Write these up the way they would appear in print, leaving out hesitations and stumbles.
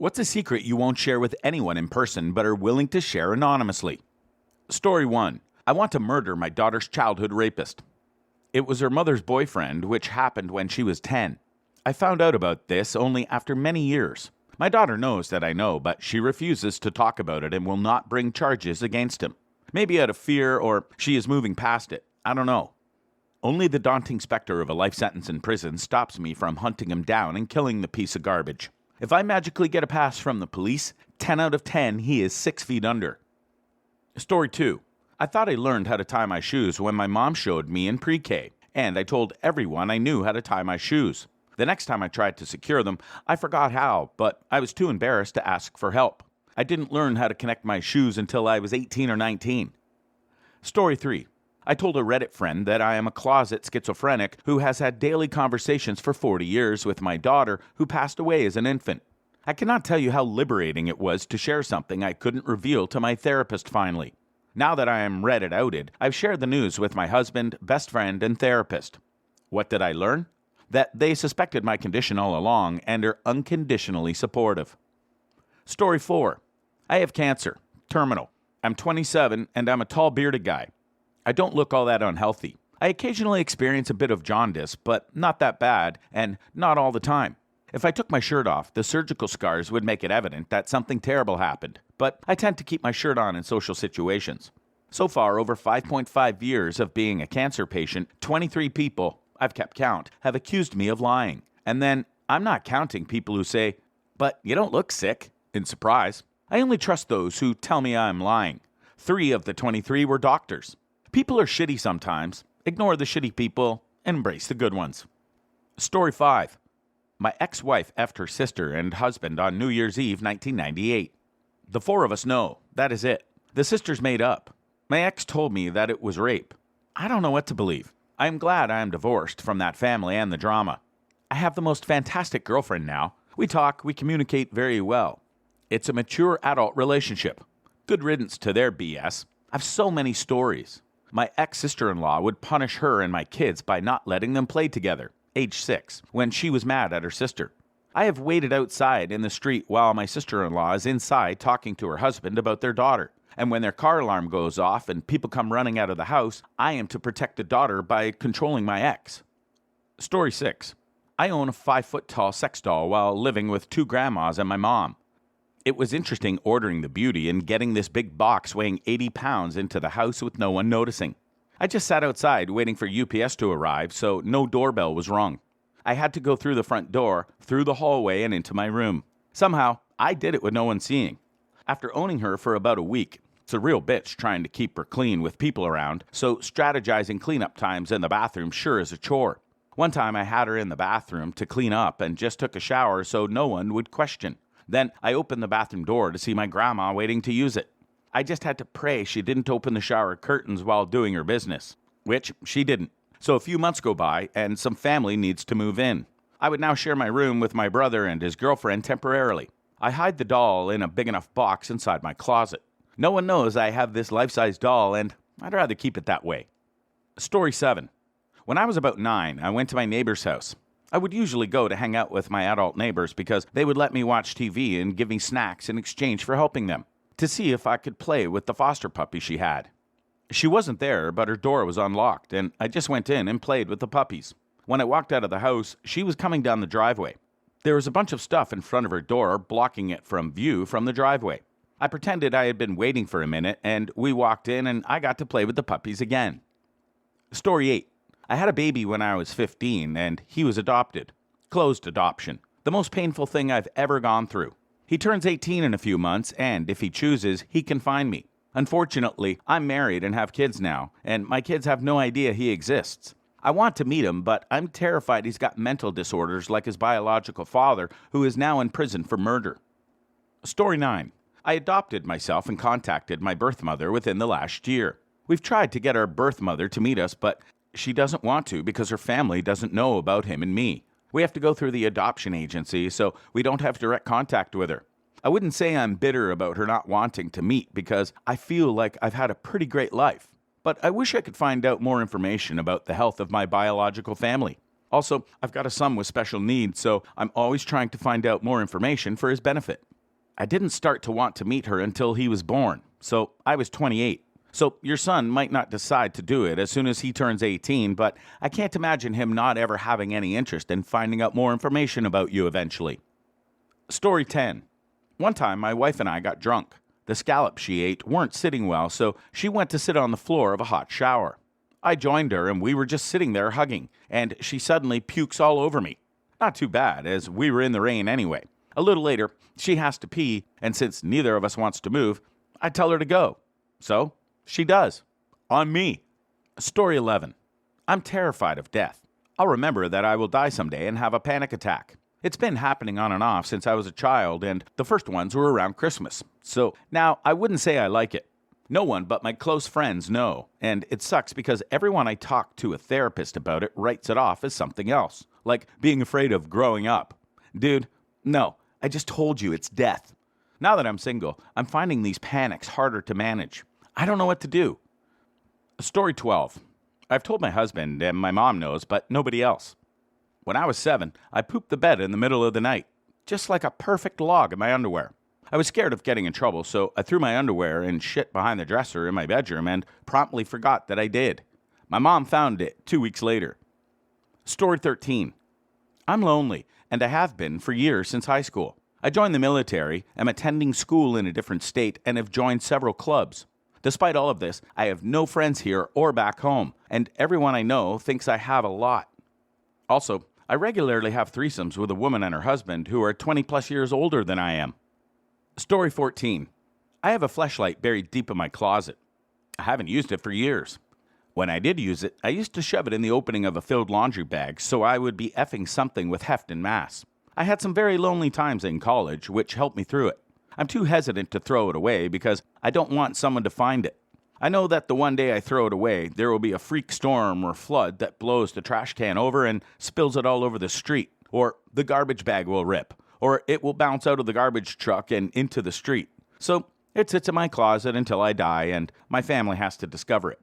What's a secret you won't share with anyone in person but are willing to share anonymously? Story 1. I want to murder my daughter's childhood rapist. It was her mother's boyfriend, which happened when she was 10. I found out about this only after many years. My daughter knows that I know, but she refuses to talk about it and will not bring charges against him. Maybe out of fear, or she is moving past it. I don't know. Only the daunting specter of a life sentence in prison stops me from hunting him down and killing the piece of garbage. If I magically get a pass from the police, 10 out of 10, he is 6 feet under. Story 2. I thought I learned how to tie my shoes when my mom showed me in pre-K, and I told everyone I knew how to tie my shoes. The next time I tried to secure them, I forgot how, but I was too embarrassed to ask for help. I didn't learn how to connect my shoes until I was 18 or 19. Story 3. I told a Reddit friend that I am a closet schizophrenic who has had daily conversations for 40 years with my daughter who passed away as an infant. I cannot tell you how liberating it was to share something I couldn't reveal to my therapist finally. Now that I am Reddit outed, I've shared the news with my husband, best friend, and therapist. What did I learn? That they suspected my condition all along and are unconditionally supportive. Story 4. I have cancer. Terminal. I'm 27 and I'm a tall bearded guy. I don't look all that unhealthy. I occasionally experience a bit of jaundice, but not that bad, and not all the time. If I took my shirt off, the surgical scars would make it evident that something terrible happened, but I tend to keep my shirt on in social situations. So far, over 5.5 years of being a cancer patient, 23 people, I've kept count, have accused me of lying. And then, I'm not counting people who say, "But you don't look sick," in surprise. I only trust those who tell me I'm lying. 3 of the 23 were doctors. People are shitty sometimes. Ignore the shitty people and embrace the good ones. Story 5. My ex-wife effed her sister and husband on New Year's Eve 1998. The 4 of us know. That is it. The sisters made up. My ex told me that it was rape. I don't know what to believe. I am glad I am divorced from that family and the drama. I have the most fantastic girlfriend now. We talk, we communicate very well. It's a mature adult relationship. Good riddance to their BS. I've so many stories. My ex-sister-in-law would punish her and my kids by not letting them play together, age 6, when she was mad at her sister. I have waited outside in the street while my sister-in-law is inside talking to her husband about their daughter. And when their car alarm goes off and people come running out of the house, I am to protect the daughter by controlling my ex. Story 6. I own a 5-foot-tall sex doll while living with 2 grandmas and my mom. It was interesting ordering the beauty and getting this big box weighing 80 pounds into the house with no one noticing. I just sat outside waiting for UPS to arrive, so no doorbell was rung. I had to go through the front door, through the hallway, and into my room. Somehow, I did it with no one seeing. After owning her for about a week, it's a real bitch trying to keep her clean with people around, so strategizing cleanup times in the bathroom sure is a chore. One time I had her in the bathroom to clean up and just took a shower so no one would question. Then I opened the bathroom door to see my grandma waiting to use it. I just had to pray she didn't open the shower curtains while doing her business, which she didn't. So a few months go by and some family needs to move in. I would now share my room with my brother and his girlfriend temporarily. I hide the doll in a big enough box inside my closet. No one knows I have this life-size doll and I'd rather keep it that way. Story 7. When I was about 9, I went to my neighbor's house. I would usually go to hang out with my adult neighbors because they would let me watch TV and give me snacks in exchange for helping them, to see if I could play with the foster puppy she had. She wasn't there, but her door was unlocked, and I just went in and played with the puppies. When I walked out of the house, she was coming down the driveway. There was a bunch of stuff in front of her door blocking it from view from the driveway. I pretended I had been waiting for a minute, and we walked in and I got to play with the puppies again. Story 8. I had a baby when I was 15, and he was adopted. Closed adoption. The most painful thing I've ever gone through. He turns 18 in a few months, and if he chooses, he can find me. Unfortunately, I'm married and have kids now, and my kids have no idea he exists. I want to meet him, but I'm terrified he's got mental disorders like his biological father, who is now in prison for murder. Story 9. I adopted myself and contacted my birth mother within the last year. We've tried to get our birth mother to meet us, but she doesn't want to because her family doesn't know about him and me. We have to go through the adoption agency, so we don't have direct contact with her. I wouldn't say I'm bitter about her not wanting to meet because I feel like I've had a pretty great life. But I wish I could find out more information about the health of my biological family. Also, I've got a son with special needs, so I'm always trying to find out more information for his benefit. I didn't start to want to meet her until he was born, so I was 28. So your son might not decide to do it as soon as he turns 18, but I can't imagine him not ever having any interest in finding out more information about you eventually. Story 10. One time, my wife and I got drunk. The scallops she ate weren't sitting well, so she went to sit on the floor of a hot shower. I joined her, and we were just sitting there hugging, and she suddenly pukes all over me. Not too bad, as we were in the rain anyway. A little later, she has to pee, and since neither of us wants to move, I tell her to go. So, she does. On me. Story 11. I'm terrified of death. I'll remember that I will die someday and have a panic attack. It's been happening on and off since I was a child, and the first ones were around Christmas. So now I wouldn't say I like it. No one but my close friends know, and it sucks because everyone I talk to a therapist about it writes it off as something else, like being afraid of growing up. Dude, no, I just told you it's death. Now that I'm single, I'm finding these panics harder to manage. I don't know what to do. Story 12. I've told my husband, and my mom knows, but nobody else. When I was 7, I pooped the bed in the middle of the night, just like a perfect log in my underwear. I was scared of getting in trouble, so I threw my underwear and shit behind the dresser in my bedroom and promptly forgot that I did. My mom found it 2 weeks later. Story 13. I'm lonely, and I have been for years since high school. I joined the military, am attending school in a different state, and have joined several clubs. Despite all of this, I have no friends here or back home, and everyone I know thinks I have a lot. Also, I regularly have threesomes with a woman and her husband who are 20 plus years older than I am. Story 14. I have a fleshlight buried deep in my closet. I haven't used it for years. When I did use it, I used to shove it in the opening of a filled laundry bag so I would be effing something with heft and mass. I had some very lonely times in college, which helped me through it. I'm too hesitant to throw it away because I don't want someone to find it. I know that the one day I throw it away, there will be a freak storm or flood that blows the trash can over and spills it all over the street, or the garbage bag will rip, or it will bounce out of the garbage truck and into the street. So it sits in my closet until I die, and my family has to discover it.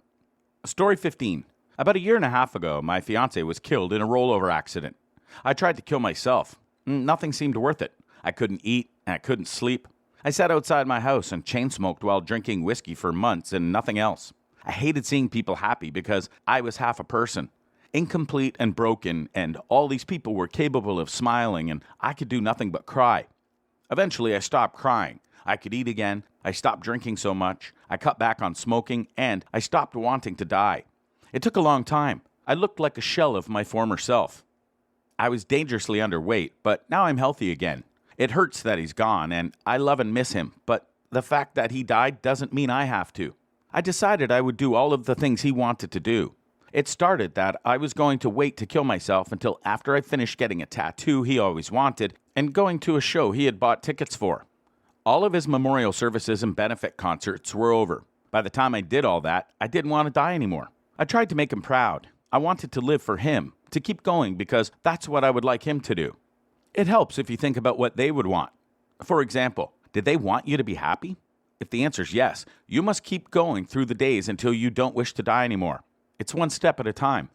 Story 15. About a year and a half ago, my fiancé was killed in a rollover accident. I tried to kill myself. Nothing seemed worth it. I couldn't eat, and I couldn't sleep. I sat outside my house and chain smoked while drinking whiskey for months and nothing else. I hated seeing people happy because I was half a person, incomplete and broken, and all these people were capable of smiling and I could do nothing but cry. Eventually I stopped crying. I could eat again. I stopped drinking so much. I cut back on smoking and I stopped wanting to die. It took a long time. I looked like a shell of my former self. I was dangerously underweight, but now I'm healthy again. It hurts that he's gone, and I love and miss him, but the fact that he died doesn't mean I have to. I decided I would do all of the things he wanted to do. It started that I was going to wait to kill myself until after I finished getting a tattoo he always wanted and going to a show he had bought tickets for. All of his memorial services and benefit concerts were over. By the time I did all that, I didn't want to die anymore. I tried to make him proud. I wanted to live for him, to keep going because that's what I would like him to do. It helps if you think about what they would want. For example, did they want you to be happy? If the answer is yes, you must keep going through the days until you don't wish to die anymore. It's one step at a time.